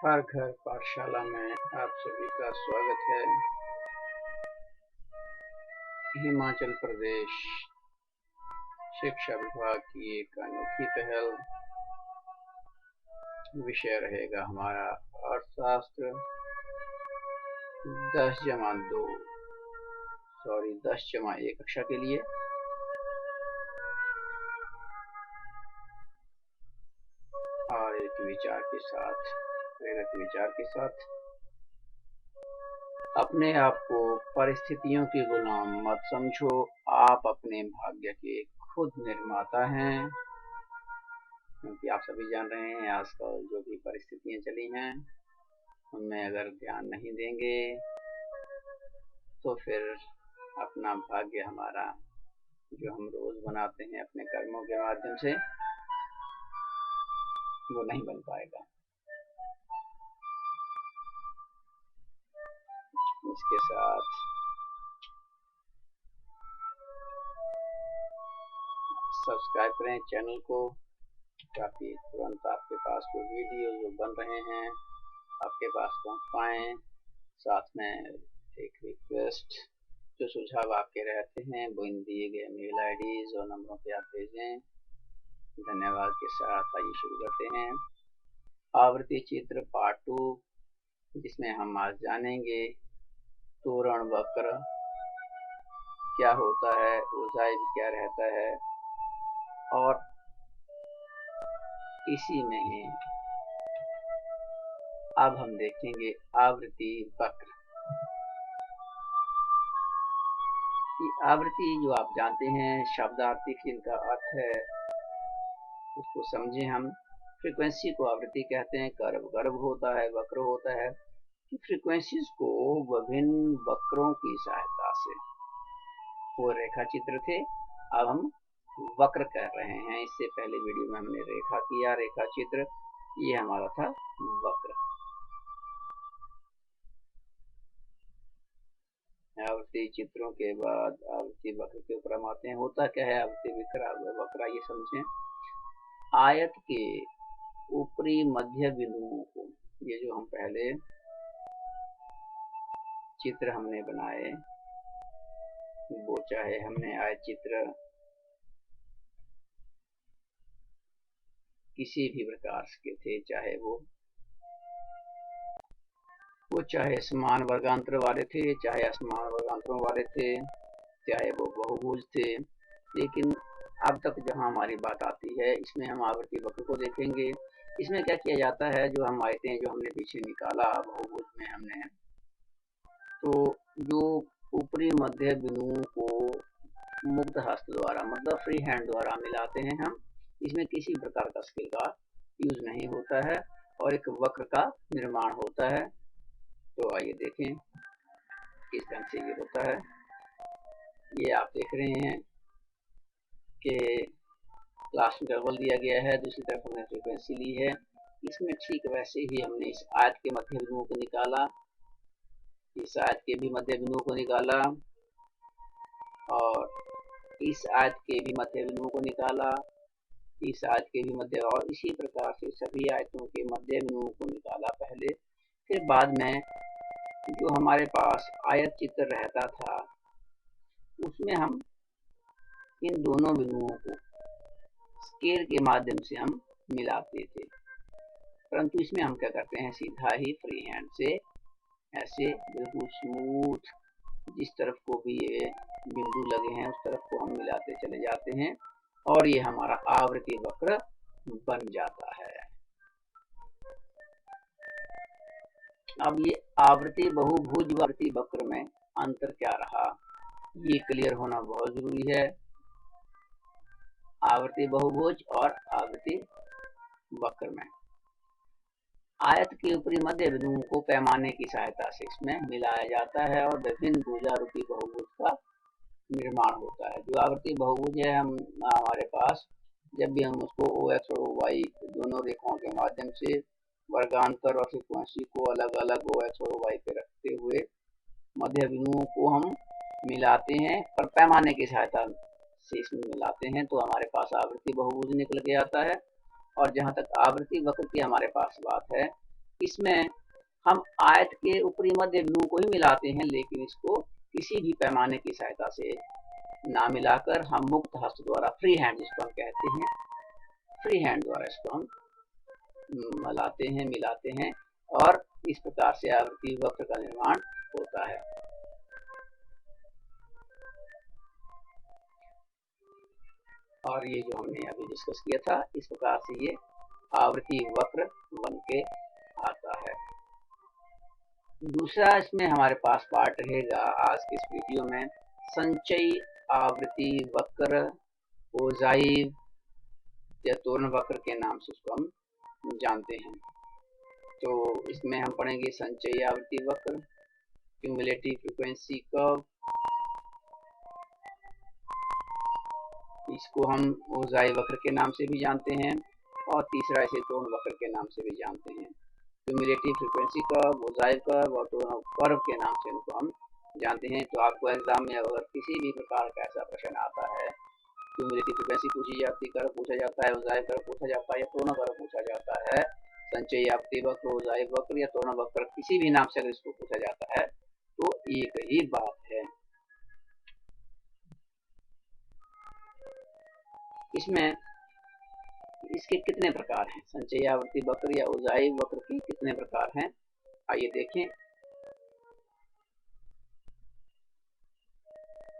हर घर पाठशाला में आप सभी का स्वागत है। हिमाचल प्रदेश शिक्षा विभाग की एक अनोखी पहल। विषय रहेगा हमारा अर्थशास्त्र 10+1 कक्षा के लिए। और एक प्रेरक विचार के साथ अपने आप को परिस्थितियों के गुलाम मत समझो। आप अपने भाग्य के खुद निर्माता हैं, क्योंकि आप सभी जान रहे हैं आजकल जो भी परिस्थितियां चली हैं उनमें अगर ध्यान नहीं देंगे तो फिर अपना भाग्य हमारा जो हम रोज बनाते हैं अपने कर्मों के माध्यम से वो नहीं बन पाएगा। इसके साथ सब्सक्राइब करें चैनल को, ताकि तुरंत आपके पास कोई वीडियो जो बन रहे हैं आपके पास पहुंच पाए। साथ में एक रिक्वेस्ट, जो सुझाव आपके रहते हैं वो इन दिए गए मेल आईडीज और नंबरों पे आप भेजें। धन्यवाद के साथ आइए शुरू करते हैं आवृत्ति चित्र पार्ट 2, जिसमें हम आज जानेंगे तोरण वक्र क्या होता है, ऊंचाई क्या रहता है, और इसी में ही अब हम देखेंगे आवृत्ति वक्र। आवृत्ति जो आप जानते हैं शब्दार्थिक जिनका अर्थ है उसको समझें हम। फ्रीक्वेंसी को आवृत्ति कहते हैं। गर्भ होता है, वक्र होता है कि फ्रीक्वेंसीज को विभिन्न वक्रों की सहायता से, वो रेखा चित्र थे, अब हम वक्र कर रहे हैं। इससे पहले वीडियो में हमने रेखा किया, रेखा चित्र, ये हमारा था वक्र। आवृत्ति चित्रों के बाद आवृत्ति वक्र के ऊपर हम आते हैं। होता क्या है आवृत्ति वक्र, ये समझें। आयत के ऊपरी मध्य बिंदुओं को, ये जो हम पहले चित्र हमने बनाए, वो चाहे हमने आयत चित्र किसी भी प्रकार के थे, चाहे वो समान वर्गांतर वाले थे, चाहे असमान वर्गांतरों वाले थे, चाहे वो बहुभुज थे, लेकिन अब तक जहां हमारी बात आती है इसमें हम आवृत्ति वक्र को देखेंगे। इसमें क्या किया जाता है, जो हम आयतें जो हमने पीछे निकाला बहुभुज में हमने, तो जो ऊपरी मध्य बिंदुओं को मुक्त हस्त द्वारा, मतलब फ्री हैंड द्वारा मिलाते हैं हम। इसमें किसी प्रकार का स्केल का यूज नहीं होता है और एक वक्र का निर्माण होता है। तो आइए देखें किस ढंग से ये होता है। ये आप देख रहे हैं कि क्लास इंटरवल दिया गया है, दूसरी तरफ हमने फ्रीक्वेंसी ली है। इसमें ठीक वैसे ही हमने इस आयत के मध्य बिंदुओं को निकाला, इस आयत के भी मध्य बिंदुओं को निकाला, और इस आयत के भी मध्य बिंदुओं को निकाला, इस आयत के भी मध्य, और इसी प्रकार से सभी आयतों के मध्य बिंदुओं को निकाला पहले। फिर बाद में जो हमारे पास आयत चित्र रहता था उसमें हम इन दोनों बिंदुओं को स्केल के माध्यम से हम मिलाते थे, परंतु इसमें हम क्या करते हैं, सीधा ही फ्री हैंड से ऐसे बिल्कुल स्मूथ, जिस तरफ को भी ये बिंदु लगे हैं उस तरफ को हम मिलाते चले जाते हैं और ये हमारा आवृत्ति वक्र बन जाता है। अब ये आवृत्ति बहुभुज आवृत्ति वक्र में अंतर क्या रहा, ये क्लियर होना बहुत जरूरी है। आवृत्ति बहुभुज और आवृत्ति वक्र में आयत के ऊपरी मध्य बिंदुओं को पैमाने की सहायता से इसमें मिलाया जाता है और विभिन्न भुजारूपी बहुभुज का निर्माण होता है। जो आवृत्ति बहुभुज है, हमारे पास जब भी हम उसको OX और OY दोनों रेखाओं के माध्यम से वर्गांतर और फ्रीक्वेंसी को अलग अलग OX और OY पे रखते हुए मध्य बिंदुओं को हम मिलाते हैं और पैमाने की सहायता से इसमें मिलाते हैं, तो हमारे पास आवृत्ति बहुभुज निकल के आता है। और जहां तक आवृत्ति वक्र की हमारे पास बात है, इसमें हम आयत के ऊपरी मध्य बिंदु को ही मिलाते हैं, लेकिन इसको किसी भी पैमाने की सहायता से ना मिलाकर हम मुक्त हस्त द्वारा, फ्री हैंड जिसको हम कहते हैं, फ्री हैंड द्वारा इसको हम मिलाते हैं और इस प्रकार से आवृत्ति वक्र का निर्माण होता है। और ये जो हमने अभी डिस्कस किया था, इस प्रकार से ये आवृत्ति वक्र बन के आता है। दूसरा इसमें हमारे पास पार्ट रहेगा आज के इस वीडियो में, संचयी आवृत्ति वक्र, ओजाइव या त्वरण वक्र के नाम से इसको हम जानते हैं। तो इसमें हम पढ़ेंगे संचयी आवृत्ति वक्र, क्यूमुलेटिव फ्रीक्वेंसी कर्व, इसको हम ओजाइव वक्र के नाम से भी जानते हैं, और तीसरा इसे त्वरण वक्र के नाम से भी जानते हैं। Cumulative frequency curve, ogive curve और त्वरण कर्व के नाम से इनको हम जानते हैं। तो आपको एग्जाम में अगर किसी भी प्रकार का ऐसा प्रश्न आता है, क्यूमुलेटिव फ्रीक्वेंसी पूछी जाती है, कर्व पूछा जाता है, ओजाइव कर्व पूछा जाता है या त्वरण कर्व पूछा जाता है, संचयी आवृत्ति वक्र, ओजाइव वक्र या त्वरण वक्र किसी भी नाम से अगर इसको पूछा जाता है तो एक ही बात है। इसमें इसके कितने प्रकार हैं, संचयी आवृत्ति वक्र या ओजाइव वक्र के कितने प्रकार हैं, आइए देखें।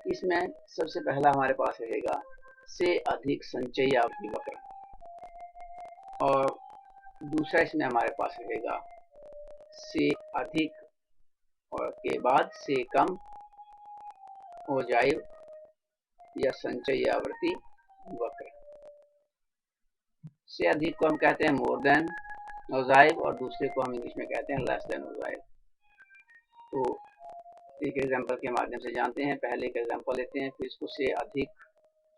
इसमें सबसे पहला हमारे पास रहेगा से अधिक संचयी आवृत्ति वक्र, और दूसरा इसमें हमारे पास रहेगा से अधिक और के बाद से कम ओजाइव या संचयी आवृत्ति वक्र। से अधिक को हम कहते हैं मोर देन ओजाइव, और दूसरे को हम इंग्लिश में कहते हैं लेस देन ओजाइव। तो एक एग्जांपल के माध्यम से जानते हैं। पहले एक एग्जांपल लेते हैं, फिर इसको से अधिक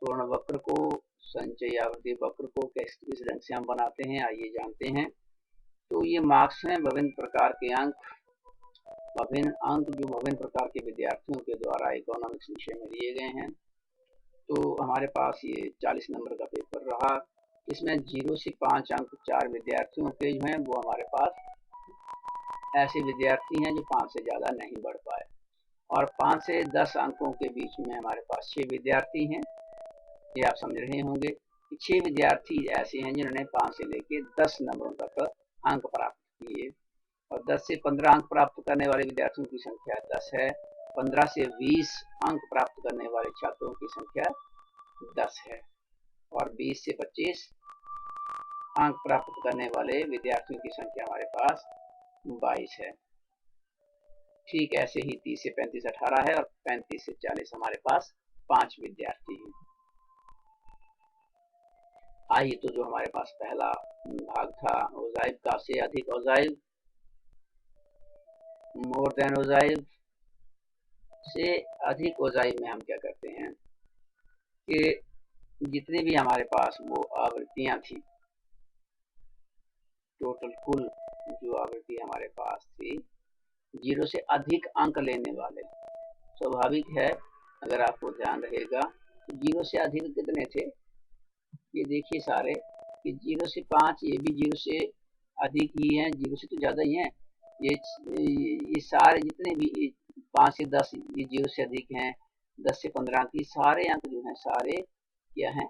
त्वरण वक्र को, संचयी आवृत्ति वक्र को किस ढंग से हम बनाते हैं आइए जानते हैं। तो ये मार्क्स हैं, विभिन्न प्रकार के अंक, जो विभिन्न प्रकार के विद्यार्थियों के द्वारा इकोनॉमिक्स विषय में लिए गए हैं। तो हमारे पास ये 40 नंबर का पेपर रहा। इसमें 0 से 5 अंक 4 विद्यार्थियों के जो हैं वो हमारे पास ऐसे विद्यार्थी हैं जो 5 से ज़्यादा नहीं बढ़ पाए, और 5 से 10 अंकों के बीच में हमारे पास 6 विद्यार्थी हैं। ये आप समझ रहे होंगे कि 6 विद्यार्थी ऐसे हैं जिन्होंने 5 से लेकर 10 नंबरों तक अंक प्राप्त किए, और 10 से 15 अंक प्राप्त करने वाले विद्यार्थियों की संख्या 10 है, 15 से 20 अंक प्राप्त करने वाले छात्रों की संख्या 10 है, और 20 से 25 अंक प्राप्त करने वाले विद्यार्थियों की संख्या हमारे पास 22 है। ठीक ऐसे ही 30 से 35 18 है, और 35 से 40 हमारे पास 5 विद्यार्थी हैं। आइए, तो जो हमारे पास पहला भाग था ओजाइव का, से अधिक ओजाइव, मोर देन ओजाइव। से अधिक ओजाइव में हम क्या करते हैं कि जितने भी हमारे पास वो आवृत्तियां थी, टोटल कुल जो आवृत्ति हमारे पास थी, 0 से अधिक अंक लेने वाले, स्वाभाविक है अगर आपको ध्यान रहेगा, 0 से अधिक कितने थे, ये देखिए सारे कि 0 से 5 ये भी 0 से अधिक ही हैं, 0 से तो ज़्यादा ही हैं। ये सारे जितने भी 5 से 10 ये 0 से अधिक हैं, 10 से 15 अंक, ये सारे अंक जो हैं सारे क्या हैं,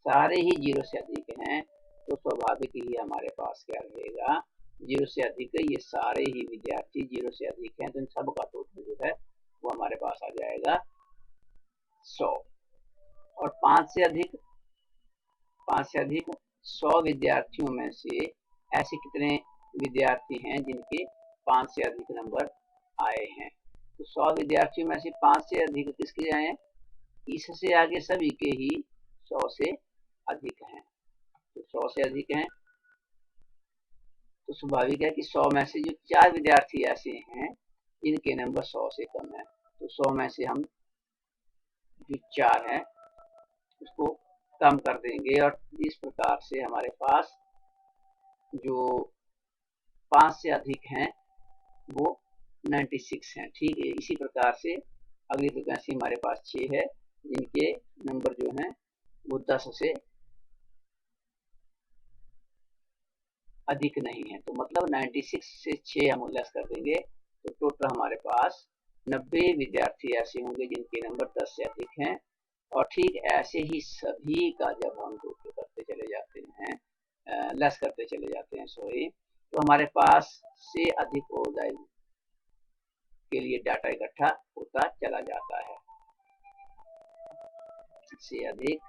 सारे ही 0 से अधिक हैं। तो स्वाभाविक ही हमारे पास क्या रहेगा, 0 से अधिक है, ये सारे ही विद्यार्थी 0 से अधिक हैं, तो इन सब का टोटल जो है वो हमारे पास आ जाएगा 100। और 5 से अधिक 100 विद्यार्थियों में से ऐसे कितने विद्यार्थी हैं जिनके 5 से अधिक नंबर आए हैं। तो 100 विद्यार्थियों में से 5 से अधिक किसके आए हैं, इससे आगे सभी के ही 100 से अधिक हैं। तो 100 से अधिक हैं, तो स्वाभाविक है कि 100 में से जो 4 विद्यार्थी ऐसे हैं इनके नंबर 100 से कम है। तो 100 में से हम जो 4 हैं उसको कम कर देंगे, और इस प्रकार से हमारे पास जो 5 से अधिक हैं वो 96 हैं। ठीक है, इसी प्रकार से अगली फ्रीक्वेंसी हमारे पास 6 है जिनके नंबर जो हैं वो 10 से अधिक नहीं है। तो मतलब 96 से 6 हम लेस कर देंगे तो टोटल हमारे पास 90 विद्यार्थी ऐसे होंगे जिनके नंबर 10 से अधिक हैं। और ठीक ऐसे ही सभी का जब हम टोटल करते चले जाते हैं, लेस करते चले जाते हैं सॉरी, तो हमारे पास से अधिक हो जाए के लिए डाटा इकट्ठा होता चला जाता है। से अधिक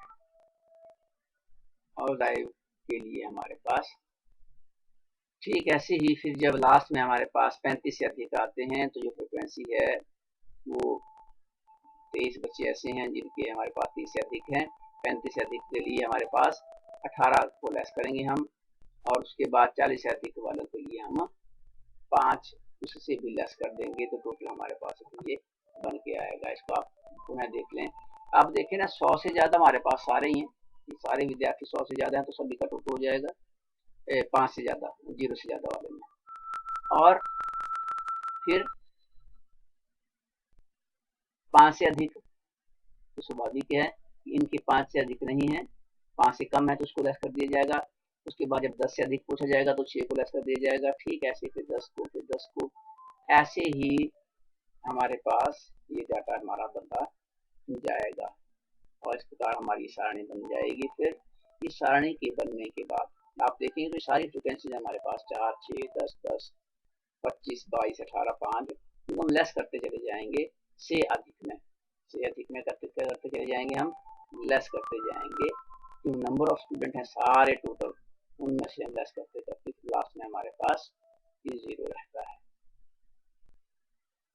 और लाइव के लिए हमारे पास ठीक ऐसे ही फिर जब लास्ट में हमारे पास 35 से अधिक आते हैं तो जो फ्रिक्वेंसी है वो 23 बच्चे ऐसे हैं जिनके हमारे पास 30 से अधिक हैं। 35 से अधिक के लिए हमारे पास 18 को लेस करेंगे हम, और उसके बाद 40 से अधिक वालों के लिए हम 5 उससे भी लेस कर देंगे तो टोटल हमारे पास ये बन के आएगा। इसको आप पुनः देख लें। आप देखें ना 100 से ज़्यादा हमारे पास सारे ही हैं, ये सारे विद्यार्थी 100 से ज़्यादा हैं तो सभी का टोटल हो जाएगा 5 से ज़्यादा, 0 से ज़्यादा वाले में। और फिर 5 से अधिक तो स्वाभाविक है कि इनके 5 से अधिक नहीं है, 5 से कम है तो उसको लेस कर दिया जाएगा। उसके बाद जब 10 से अधिक पूछा जाएगा तो 6 को लेस कर दिया जाएगा। ठीक ऐसे फिर 10 को, फिर 10 को, ऐसे ही हमारे पास ये डाटा हमारा बनता जाएगा और इस प्रकार हमारी सारणी बन जाएगी। फिर इस सारणी के बनने के बाद आप देखेंगे तो सारी फ्रिक्वेंसी हमारे पास 4, 6, 10, 10, 25, 22, 18, 5 हम लेस करते चले जाएंगे से अधिक में, से अधिक में करते करते चले जाएंगे, हम लेस करते जाएंगे। जो नंबर ऑफ स्टूडेंट हैं सारे टोटल उनमें से हम लेस करते करते लास्ट में हमारे पास ये 0 रहता है।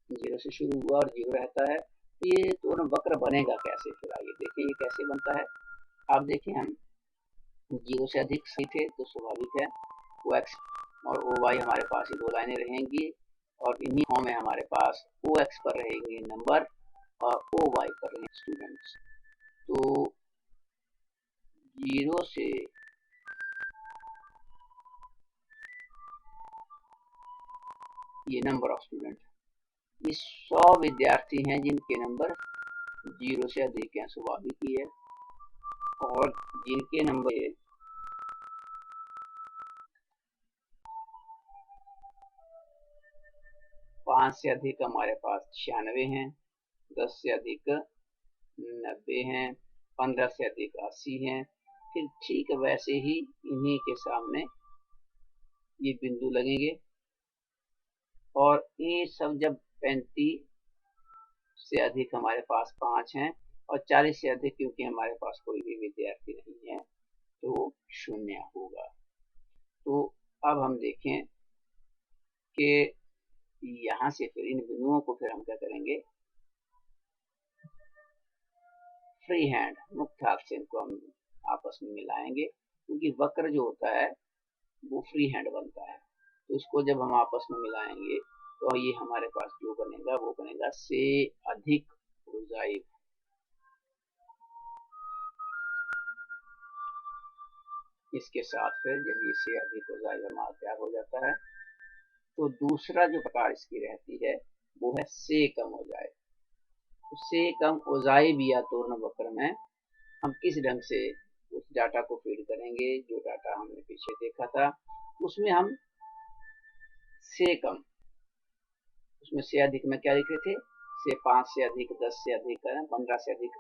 0 से शुरू हुआ और 0 रहता है। तो ये दोनों वक्र बनेगा कैसे, फिर आइए देखिए ये कैसे बनता है। आप देखिए हम 0 से अधिक सही थे तो स्वाभाविक है ओ एक्स और ओ वाई हमारे पास ये 2 लाइनें रहेंगी और इन्हीं फॉर्म में हमारे पास ओ एक्स पर रहेंगे नंबर और ओ वाई पर रहेंगे स्टूडेंट्स। तो 0 से ये नंबर ऑफ स्टूडेंट, ये 100 विद्यार्थी हैं जिनके नंबर 0 से अधिक हैं, स्वाभाविक ही है। और जिनके नंबर 5 से अधिक हमारे पास 96 हैं, 10 से अधिक 90 हैं, 15 से अधिक 80 हैं। फिर ठीक वैसे ही इन्हीं के सामने ये बिंदु लगेंगे और ये सब जब 35 से अधिक हमारे पास 5 हैं और 40 से अधिक क्योंकि हमारे पास कोई भी विद्यार्थी नहीं है तो 0 होगा। तो अब हम देखें कि यहाँ से फिर इन बिंदुओं को फिर हम क्या करेंगे, फ्री हैंड मुक्त हाथ से इनको हम आपस में मिलाएंगे, क्योंकि वक्र जो होता है वो फ्री हैंड बनता है। तो उसको जब हम आपस में मिलाएंगे तो ये हमारे पास जो बनेगा वो बनेगा से अधिक प्रोजाइव। इसके साथ फिर जब ये से अधिक प्रोजाइव हमारा तैयार हो जाता है तो दूसरा जो प्रकार इसकी रहती है वो है से कम हो जाए। तो से कम ओजाइव या तोरण वक्र में हम किस ढंग से उस डाटा को फीड करेंगे, जो डाटा हमने पीछे देखा था उसमें हम से कम, उसमें से अधिक में क्या लिखे थे, से 5 से अधिक, 10 से अधिक, 15 से अधिक।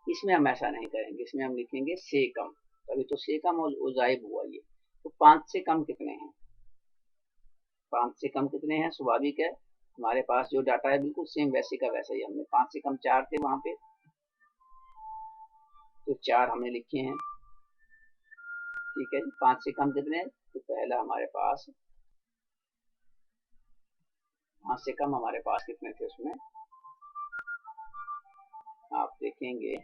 इसमें हम ऐसा नहीं करेंगे, इसमें हम लिखेंगे से कम। तभी तो से कम और ओजाइव हुआ ये। तो 5 से कम कितने हैं, 5 से कम कितने हैं, स्वाभाविक है हमारे पास जो डाटा है बिल्कुल सेम वैसे का वैसा ही। हमने 5 से कम 4 थे वहां पे, तो 4 हमने लिखे हैं। ठीक है जी, 5 से कम कितने, तो पहला हमारे पास 5 से कम हमारे पास कितने थे, उसमें आप देखेंगे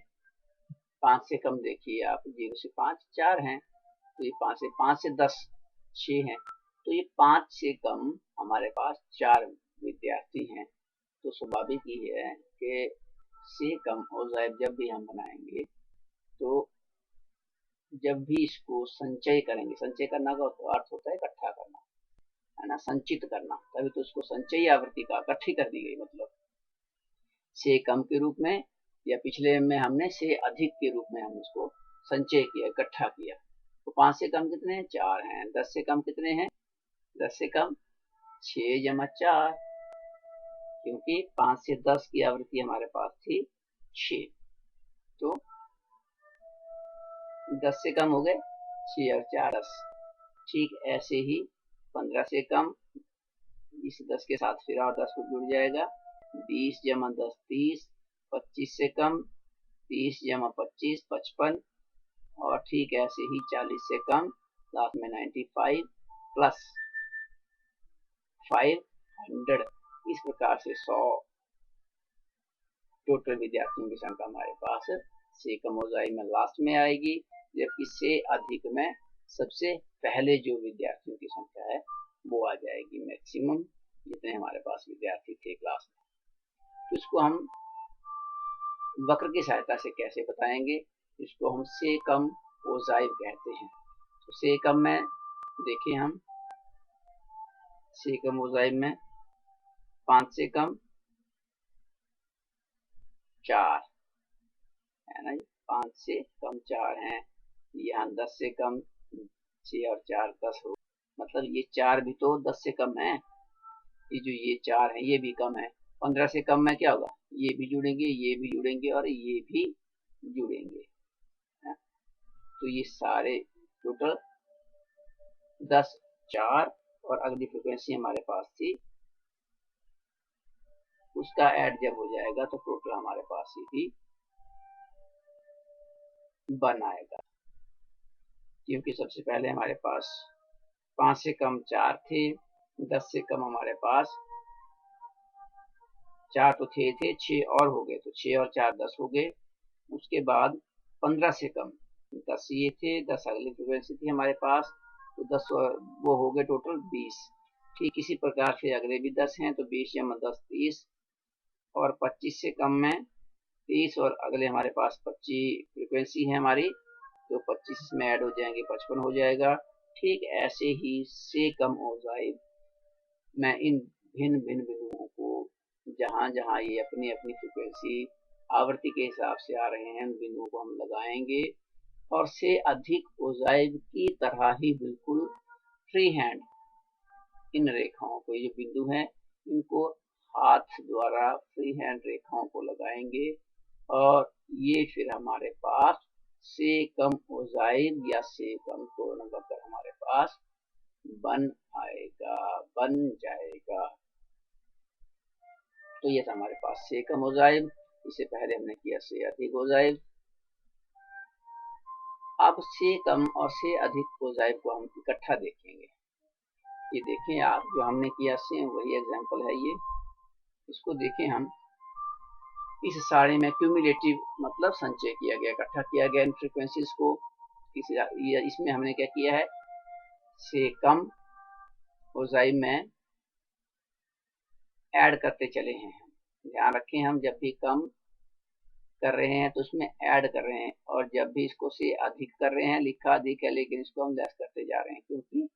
5 से कम देखिए आप, 0 से 5 4 हैं, तो ये 5 से 10 6 हैं। तो ये 5 से कम हमारे पास 4 विद्यार्थी हैं। तो स्वाभाविक ही है कि से कम औज़ाइब जब भी हम बनाएंगे तो जब भी इसको संचय करेंगे, संचय करना का अर्थ होता है इकट्ठा करना, है ना, संचित करना, तभी तो उसको संचयी आवृत्ति का इकट्ठी कर दी गई, मतलब से कम के रूप में या पिछले में हमने से अधिक के रूप में हम उसको संचय किया, इकट्ठा किया। तो 5 से कम कितने हैं? 4 हैं। 10 से कम कितने हैं? 10 से कम 6 जमा 4, क्योंकि 5 से 10 की आवृत्ति हमारे पास थी 6, तो 10 से कम हो गए 6 और 4 10। ठीक ऐसे ही 15 से कम, इस 10 के साथ फिर और 10 को जुड़ जाएगा, 20 जमा 10 30। 25 से कम 30 जमा 25 55, और ठीक ऐसे ही 40 से कम लास्ट में 95 प्लस 500। इस प्रकार से 100 टोटल विद्यार्थियों की संख्या हमारे पास से कम मोजाइक में लास्ट में आएगी, जबकि से अधिक में सबसे पहले जो विद्यार्थियों की संख्या है वो आ जाएगी मैक्सिमम, जितने हमारे पास विद्यार्थी थे क्लास में। तो इसको हम वक्र की सहायता से कैसे बताएंगे? इसको हम से कम ओजाइव कहते हैं। तो से कम में देखें हम, से कम ओजाइव में 5 से कम 4 है ना, 5 से कम 4 हैं। यहाँ 10 से कम 6 और 4 10 हो, मतलब ये 4 भी तो 10 से कम है। ये जो ये 4 है ये भी कम है। 15 से कम में क्या होगा? ये भी जुड़ेंगे, ये भी जुड़ेंगे और ये भी जुड़ेंगे, है? तो ये सारे टोटल 10 4 और अगली फ्रिक्वेंसी हमारे पास थी, उसका ऐड जब हो जाएगा तो टोटल हमारे पास ही 1 आएगा, क्योंकि सबसे पहले हमारे पास 5 से कम 4 थे, 10 से कम हमारे पास 4 तो थे 6 और हो गए, तो 6 और 4 10 हो गए। उसके बाद 15 से कम 10 ये थे, 10 अगली फ्रिक्वेंसी थी हमारे पास, तो 10 वो हो गए टोटल 20। ठीक इसी प्रकार से अगले भी 10 हैं, तो 20 जमा 10 30, और 25 से कम में 30, और अगले हमारे पास 25 फ्रिक्वेंसी है हमारी, तो 25 इसमें ऐड हो जाएंगे 55 हो जाएगा। ठीक ऐसे ही से कम ओजाइव मैं इन भिन्न भिन्न बिंदुओं को जहां जहां ये अपनी अपनी फ्रिक्वेंसी आवृत्ति के हिसाब से आ रहे हैं उन बिंदुओं को हम लगाएंगे, और से अधिक ओजाइव की तरह ही बिल्कुल फ्री हैंड इन रेखाओं को, ये जो बिंदु हैं इनको हाथ द्वारा फ्री हैंड रेखाओं को लगाएंगे, और ये फिर हमारे पास से कम ओजाइव या से कम पूर्ण वक्र हमारे पास बन आएगा, बन जाएगा। तो ये था हमारे पास से कम ओजाइव, इससे पहले हमने किया से अधिक ओजाइव। अब से कम और से अधिक ओजाइव को हम इकट्ठा देखेंगे। ये देखें आप, जो हमने किया सेम वही एग्जांपल है ये, इसको देखें हम। इस सारणी में क्यूमुलेटिव मतलब संचय किया गया, इकट्ठा किया गया इन फ्रीक्वेंसीज को। इसमें हमने क्या किया है, से कम ओजाइव में ऐड करते चले हैं। ध्यान रखें, हम जब भी कम कर रहे हैं तो उसमें ऐड कर रहे हैं, और जब भी इसको से अधिक कर रहे हैं, लिखा अधिक है लेकिन इसको हम लेस करते जा रहे हैं, क्योंकि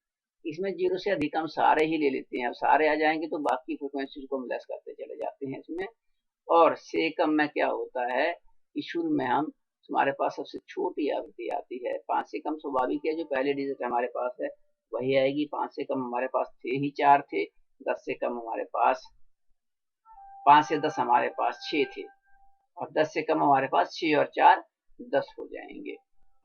इसमें 0 से अधिक हम सारे ही ले लेते हैं। अब सारे आ जाएंगे तो बाकी फ्रिक्वेंसीज को हम लेस करते चले जाते हैं इसमें। और से कम में क्या होता है कि शुरू में हम हमारे पास सबसे छोटी आवृत्ति आती है। 5 से कम स्वाभाविक है, जो पहले डिजिट हमारे पास है वही आएगी। 5 से कम हमारे पास थे ही 4 थे, 10 से कम हमारे पास 5 से 10 हमारे पास 6 थे, और 10 से कम हमारे पास 6 और 4 10 हो जाएंगे।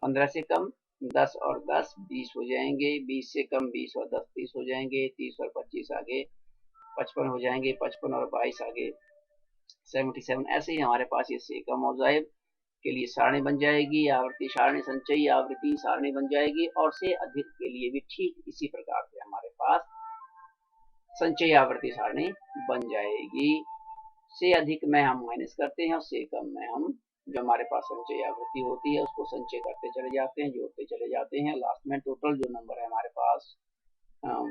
15 से कम 10 और 10 20 हो जाएंगे। 20 से कम 20 और 10 30 हो जाएंगे। 30 और 25 आगे 55 हो जाएंगे। 55 और 22 आगे 77। ऐसे ही हमारे पास ये से कम ओजाइव के लिए सारणी बन जाएगी, आवृत्ति सारणी, संचयी आवृत्ति सारणी बन जाएगी। और से अधिक के लिए भी ठीक इसी प्रकार से हमारे पास संचयी आवृत्ति सारणी बन जाएगी। से अधिक में हम माइनस करते हैं, और से कम में हम जो हमारे पास संचयी आवृत्ति होती है उसको संचय करते चले जाते हैं, जोड़ते चले जाते हैं। लास्ट में टोटल जो नंबर है हमारे पास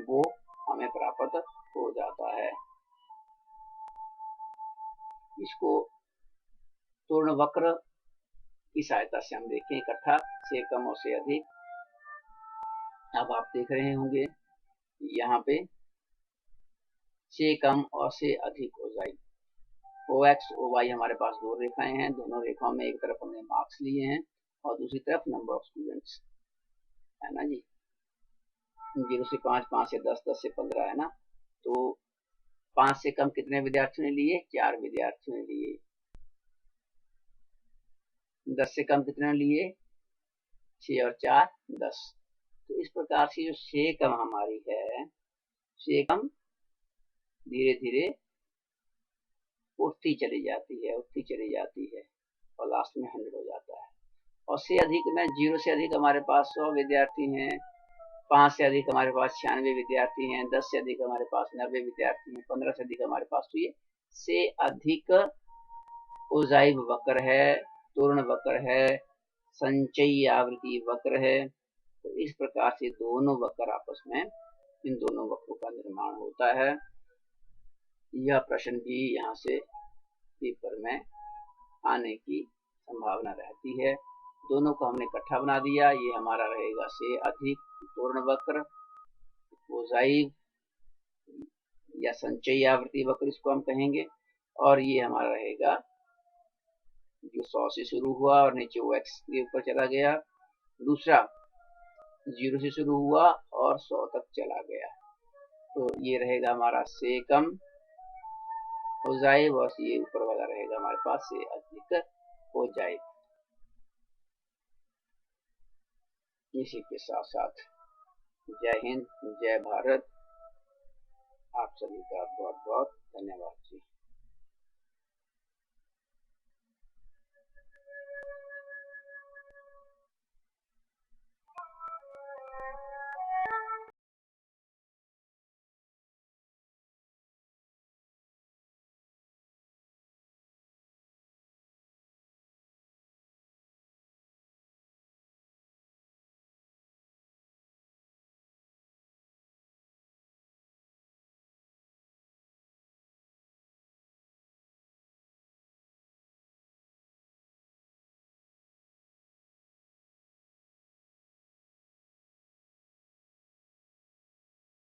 वो हमें प्राप्त हो जाता है। इसको पूर्ण वक्र की सहायता से हम देखें इकट्ठा, से कम और से अधिक। अब आप देख रहे होंगे यहाँ पे से कम और से अधिक ओजाइव, OX OY हमारे पास दो रेखाएं हैं। दोनों रेखाओं में एक तरफ हमने मार्क्स लिए हैं और दूसरी तरफ नंबर ऑफ स्टूडेंट्स। है ना जी। 0 से 5, 5 से 10, 10 से 15 है ना। तो 5 से कम कितने विद्यार्थियों ने लिए? 4 विद्यार्थियों ने लिए। 10 से कम कितने ने लिए? 6 और 4 10। तो इस प्रकार से जो 6 कम हमारी है, 6 कम धीरे धीरे उठती चली जाती है, उठती चली जाती है, और लास्ट में 100 हो जाता है। और से अधिक में 0 से अधिक हमारे पास 100 विद्यार्थी हैं, 5 से अधिक हमारे पास 96 विद्यार्थी हैं, 10 से अधिक हमारे पास 90 विद्यार्थी हैं, 15 से अधिक हमारे पास, तो ये से अधिक उजाइब वक्र है, तूर्ण वक्र है, संचयी आवृत्ति वक्र है। तो इस प्रकार से दोनों वक्र आपस में, इन दोनों वक्रों का निर्माण होता है। यह प्रश्न भी यहाँ से पेपर में आने की संभावना रहती है। दोनों को हमने इकट्ठा बना दिया। ये हमारा रहेगा से अधिक पूर्ण वक्र, उजाइब या संचयी आवृत्ति वक्र इसको हम कहेंगे। और ये हमारा रहेगा जो 100 से शुरू हुआ और नीचे वो x के ऊपर चला गया। दूसरा 0 से शुरू हुआ और 100 तक चला गया। तो ये रहेगा हमारा से कम उजाइब, और ये ऊपर वाला रहेगा हमारे पास से अधिक उजाइब। इसी के साथ साथ जय हिंद, जय भारत। आप सभी का बहुत बहुत धन्यवाद जी।